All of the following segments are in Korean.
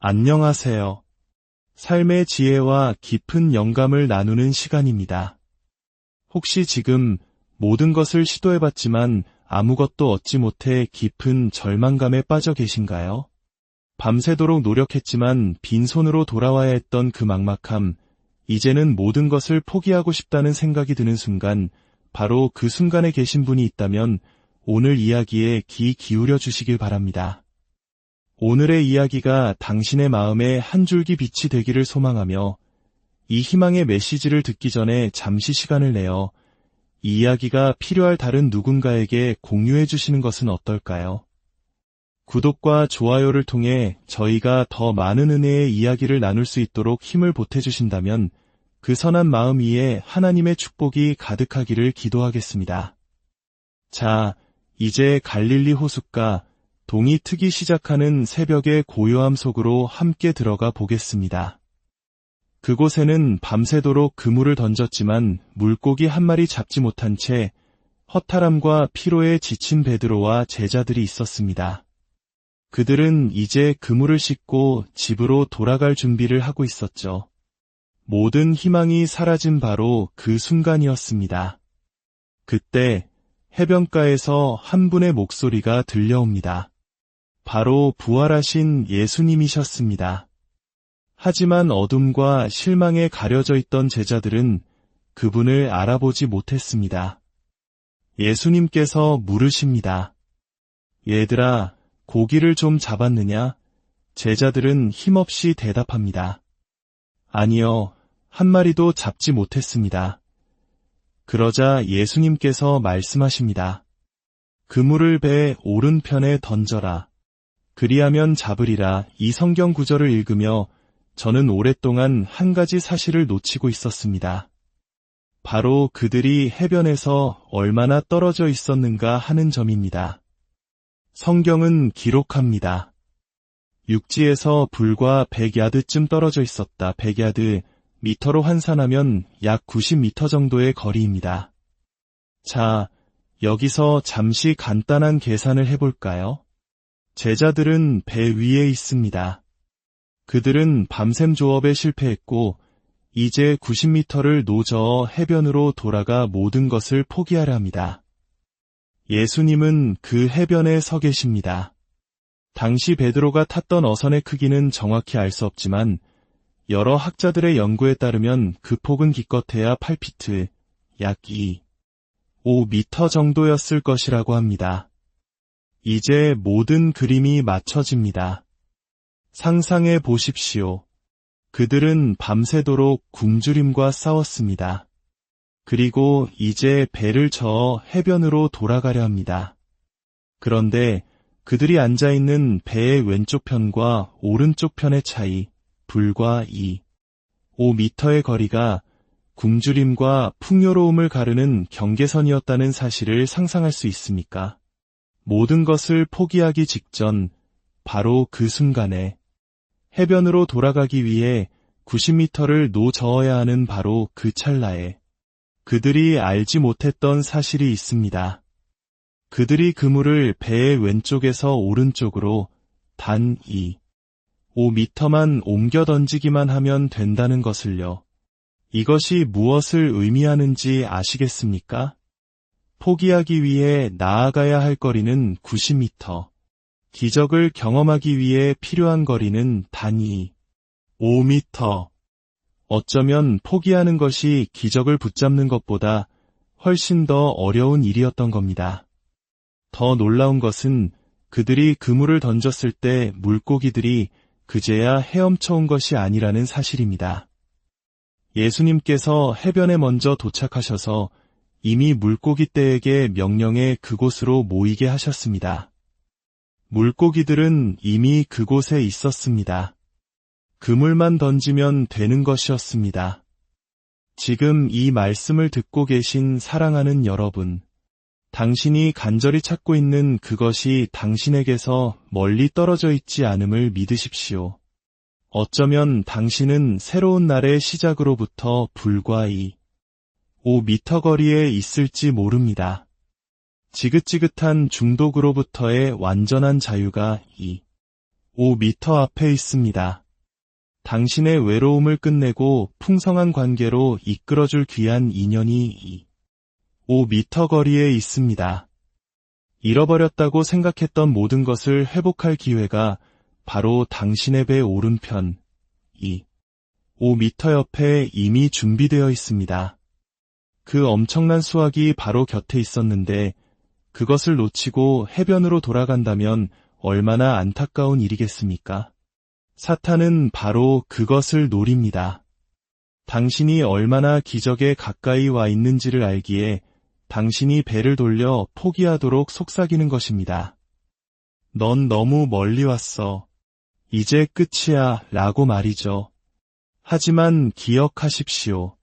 안녕하세요. 삶의 지혜와 깊은 영감을 나누는 시간입니다. 혹시 지금 모든 것을 시도해봤지만 아무것도 얻지 못해 깊은 절망감에 빠져 계신가요? 밤새도록 노력했지만 빈손으로 돌아와야 했던 그 막막함, 이제는 모든 것을 포기하고 싶다는 생각이 드는 순간, 바로 그 순간에 계신 분이 있다면 오늘 이야기에 귀 기울여 주시길 바랍니다. 오늘의 이야기가 당신의 마음에 한 줄기 빛이 되기를 소망하며 이 희망의 메시지를 듣기 전에 잠시 시간을 내어 이 이야기가 필요할 다른 누군가에게 공유해 주시는 것은 어떨까요? 구독과 좋아요를 통해 저희가 더 많은 은혜의 이야기를 나눌 수 있도록 힘을 보태주신다면 그 선한 마음 위에 하나님의 축복이 가득하기를 기도하겠습니다. 자, 이제 갈릴리 호숫가 동이 트기 시작하는 새벽의 고요함 속으로 함께 들어가 보겠습니다. 그곳에는 밤새도록 그물을 던졌지만 물고기 한 마리 잡지 못한 채 허탈함과 피로에 지친 베드로와 제자들이 있었습니다. 그들은 이제 그물을 싣고 집으로 돌아갈 준비를 하고 있었죠. 모든 희망이 사라진 바로 그 순간이었습니다. 그때 해변가에서 한 분의 목소리가 들려옵니다. 바로 부활하신 예수님이셨습니다. 하지만 어둠과 실망에 가려져 있던 제자들은 그분을 알아보지 못했습니다. 예수님께서 물으십니다. 얘들아, 고기를 좀 잡았느냐? 제자들은 힘없이 대답합니다. 아니요, 한 마리도 잡지 못했습니다. 그러자 예수님께서 말씀하십니다. 그물을 배 오른편에 던져라. 그리하면 잡으리라. 이 성경 구절을 읽으며 저는 오랫동안 한 가지 사실을 놓치고 있었습니다. 바로 그들이 해변에서 얼마나 떨어져 있었는가 하는 점입니다. 성경은 기록합니다. 육지에서 불과 100야드쯤 떨어져 있었다. 100야드, 미터로 환산하면 약 90m 정도의 거리입니다. 자, 여기서 잠시 간단한 계산을 해볼까요? 제자들은 배 위에 있습니다. 그들은 밤샘 조업에 실패했고 이제 90m를 노저어 해변으로 돌아가 모든 것을 포기하려 합니다. 예수님은 그 해변에 서 계십니다. 당시 베드로가 탔던 어선의 크기는 정확히 알 수 없지만 여러 학자들의 연구에 따르면 그 폭은 기껏해야 8피트, 약 5미터 정도였을 것이라고 합니다. 이제 모든 그림이 맞춰집니다. 상상해 보십시오. 그들은 밤새도록 굶주림과 싸웠습니다. 그리고 이제 배를 저어 해변으로 돌아가려 합니다. 그런데 그들이 앉아있는 배의 왼쪽 편과 오른쪽 편의 차이, 불과 5미터의 거리가 굶주림과 풍요로움을 가르는 경계선이었다는 사실을 상상할 수 있습니까? 모든 것을 포기하기 직전, 바로 그 순간에 해변으로 돌아가기 위해 90m를 노저어야 하는 바로 그 찰나에 그들이 알지 못했던 사실이 있습니다. 그들이 그물을 배의 왼쪽에서 오른쪽으로 단 5미터만 옮겨 던지기만 하면 된다는 것을요. 이것이 무엇을 의미하는지 아시겠습니까? 포기하기 위해 나아가야 할 거리는 90m. 기적을 경험하기 위해 필요한 거리는 단 5미터. 어쩌면 포기하는 것이 기적을 붙잡는 것보다 훨씬 더 어려운 일이었던 겁니다. 더 놀라운 것은 그들이 그물을 던졌을 때 물고기들이 그제야 헤엄쳐 온 것이 아니라는 사실입니다. 예수님께서 해변에 먼저 도착하셔서 이미 물고기 떼에게 명령해 그곳으로 모이게 하셨습니다. 물고기들은 이미 그곳에 있었습니다. 그물만 던지면 되는 것이었습니다. 지금 이 말씀을 듣고 계신 사랑하는 여러분, 당신이 간절히 찾고 있는 그것이 당신에게서 멀리 떨어져 있지 않음을 믿으십시오. 어쩌면 당신은 새로운 날의 시작으로부터 불과 5미터 거리에 있을지 모릅니다. 지긋지긋한 중독으로부터의 완전한 자유가 5미터 앞에 있습니다. 당신의 외로움을 끝내고 풍성한 관계로 이끌어줄 귀한 인연이 5미터 거리에 있습니다. 잃어버렸다고 생각했던 모든 것을 회복할 기회가 바로 당신의 배 오른편 5미터 옆에 이미 준비되어 있습니다. 그 엄청난 수확이 바로 곁에 있었는데 그것을 놓치고 해변으로 돌아간다면 얼마나 안타까운 일이겠습니까? 사탄은 바로 그것을 노립니다. 당신이 얼마나 기적에 가까이 와 있는지를 알기에 당신이 배를 돌려 포기하도록 속삭이는 것입니다. 넌 너무 멀리 왔어. 이제 끝이야 라고 말이죠. 하지만 기억하십시오.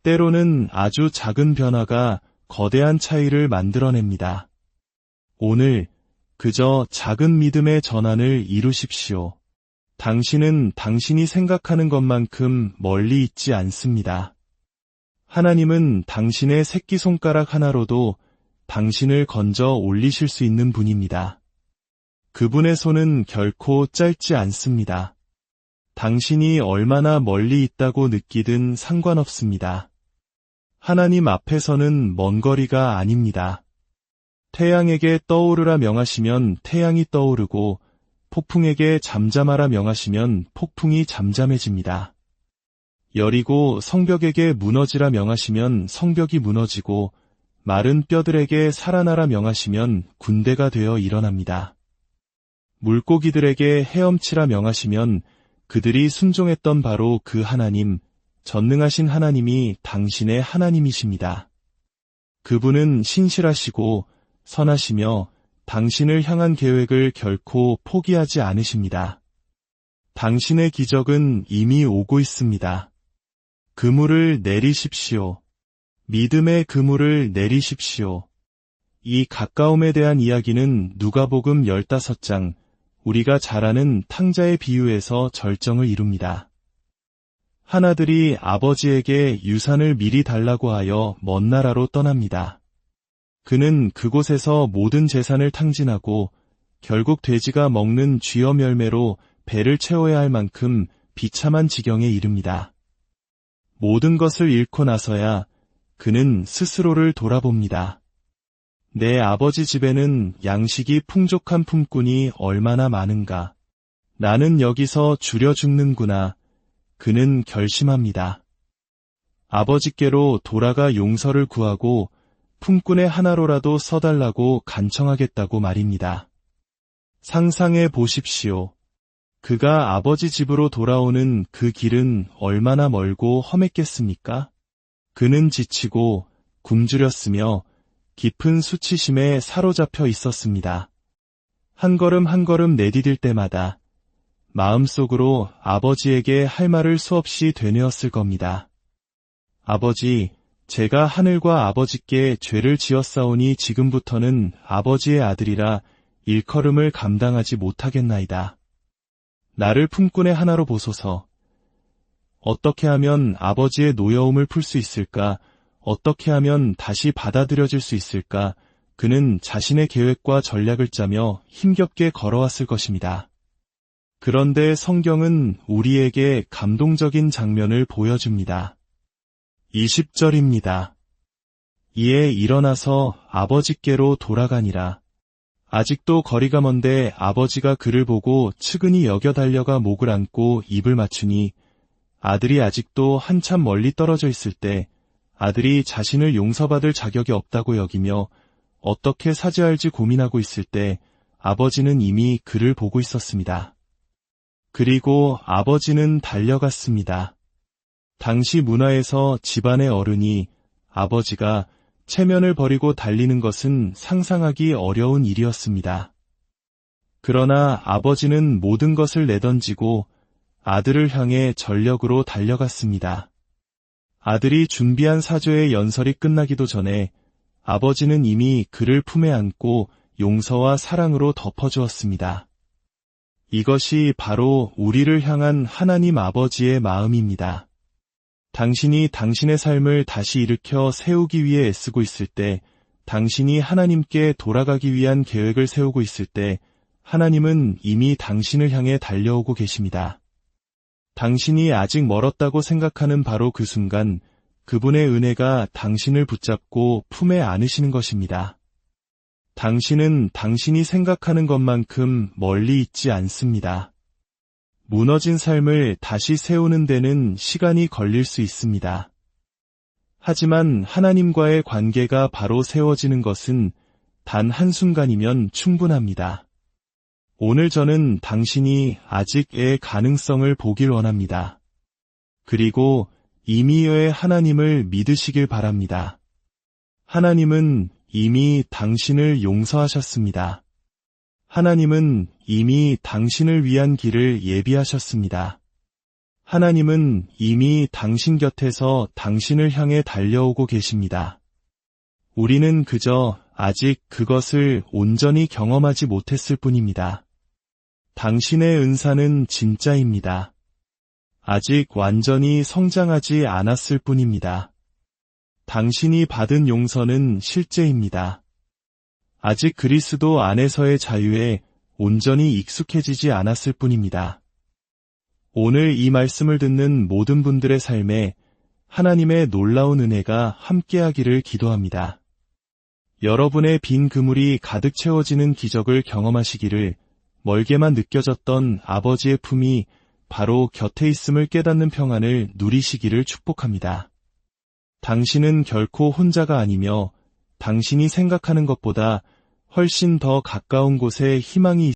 때로는 아주 작은 변화가 거대한 차이를 만들어냅니다. 오늘 그저 작은 믿음의 전환을 이루십시오. 당신은 당신이 생각하는 것만큼 멀리 있지 않습니다. 하나님은 당신의 새끼손가락 하나로도 당신을 건져 올리실 수 있는 분입니다. 그분의 손은 결코 짧지 않습니다. 당신이 얼마나 멀리 있다고 느끼든 상관없습니다. 하나님 앞에서는 먼 거리가 아닙니다. 태양에게 떠오르라 명하시면 태양이 떠오르고 폭풍에게 잠잠하라 명하시면 폭풍이 잠잠해집니다. 여리고 성벽에게 무너지라 명하시면 성벽이 무너지고 마른 뼈들에게 살아나라 명하시면 군대가 되어 일어납니다. 물고기들에게 헤엄치라 명하시면 그들이 순종했던 바로 그 하나님, 전능하신 하나님이 당신의 하나님이십니다. 그분은 신실하시고 선하시며 당신을 향한 계획을 결코 포기하지 않으십니다. 당신의 기적은 이미 오고 있습니다. 그물을 내리십시오. 믿음의 그물을 내리십시오. 이 가까움에 대한 이야기는 누가복음 15장, 우리가 잘 아는 탕자의 비유에서 절정을 이룹니다. 하나들이 아버지에게 유산을 미리 달라고 하여 먼 나라로 떠납니다. 그는 그곳에서 모든 재산을 탕진하고 결국 돼지가 먹는 쥐어 열매로 배를 채워야 할 만큼 비참한 지경에 이릅니다. 모든 것을 잃고 나서야 그는 스스로를 돌아봅니다. 내 아버지 집에는 양식이 풍족한 품꾼이 얼마나 많은가. 나는 여기서 줄여 죽는구나. 그는 결심합니다. 아버지께로 돌아가 용서를 구하고 품꾼의 하나로라도 써달라고 간청하겠다고 말입니다. 상상해 보십시오. 그가 아버지 집으로 돌아오는 그 길은 얼마나 멀고 험했겠습니까? 그는 지치고 굶주렸으며 깊은 수치심에 사로잡혀 있었습니다. 한 걸음 한 걸음 내디딜 때마다 마음속으로 아버지에게 할 말을 수없이 되뇌었을 겁니다. 아버지, 제가 하늘과 아버지께 죄를 지었사오니 지금부터는 아버지의 아들이라 일컬음을 감당하지 못하겠나이다. 나를 품꾼의 하나로 보소서. 어떻게 하면 아버지의 노여움을 풀 수 있을까? 어떻게 하면 다시 받아들여질 수 있을까? 그는 자신의 계획과 전략을 짜며 힘겹게 걸어왔을 것입니다. 그런데 성경은 우리에게 감동적인 장면을 보여줍니다. 20절입니다. 이에 일어나서 아버지께로 돌아가니라. 아직도 거리가 먼데 아버지가 그를 보고 측은히 여겨 달려가 목을 안고 입을 맞추니 아들이 아직도 한참 멀리 떨어져 있을 때 아들이 자신을 용서받을 자격이 없다고 여기며 어떻게 사죄할지 고민하고 있을 때 아버지는 이미 그를 보고 있었습니다. 그리고 아버지는 달려갔습니다. 당시 문화에서 집안의 어른이 아버지가 체면을 버리고 달리는 것은 상상하기 어려운 일이었습니다. 그러나 아버지는 모든 것을 내던지고 아들을 향해 전력으로 달려갔습니다. 아들이 준비한 사죄의 연설이 끝나기도 전에 아버지는 이미 그를 품에 안고 용서와 사랑으로 덮어주었습니다. 이것이 바로 우리를 향한 하나님 아버지의 마음입니다. 당신이 당신의 삶을 다시 일으켜 세우기 위해 애쓰고 있을 때, 당신이 하나님께 돌아가기 위한 계획을 세우고 있을 때, 하나님은 이미 당신을 향해 달려오고 계십니다. 당신이 아직 멀었다고 생각하는 바로 그 순간 그분의 은혜가 당신을 붙잡고 품에 안으시는 것입니다. 당신은 당신이 생각하는 것만큼 멀리 있지 않습니다. 무너진 삶을 다시 세우는 데는 시간이 걸릴 수 있습니다. 하지만 하나님과의 관계가 바로 세워지는 것은 단 한순간이면 충분합니다. 오늘 저는 당신이 아직의 가능성을 보길 원합니다. 그리고 이미의 하나님을 믿으시길 바랍니다. 하나님은 이미 당신을 용서하셨습니다. 하나님은 이미 당신을 위한 길을 예비하셨습니다. 하나님은 이미 당신 곁에서 당신을 향해 달려오고 계십니다. 우리는 그저 아직 그것을 온전히 경험하지 못했을 뿐입니다. 당신의 은사는 진짜입니다. 아직 완전히 성장하지 않았을 뿐입니다. 당신이 받은 용서는 실제입니다. 아직 그리스도 안에서의 자유에 온전히 익숙해지지 않았을 뿐입니다. 오늘 이 말씀을 듣는 모든 분들의 삶에 하나님의 놀라운 은혜가 함께하기를 기도합니다. 여러분의 빈 그물이 가득 채워지는 기적을 경험하시기를, 멀게만 느껴졌던 아버지의 품이 바로 곁에 있음을 깨닫는 평안을 누리시기를 축복합니다. 당신은 결코 혼자가 아니며 당신이 생각하는 것보다 훨씬 더 가까운 곳에 희망이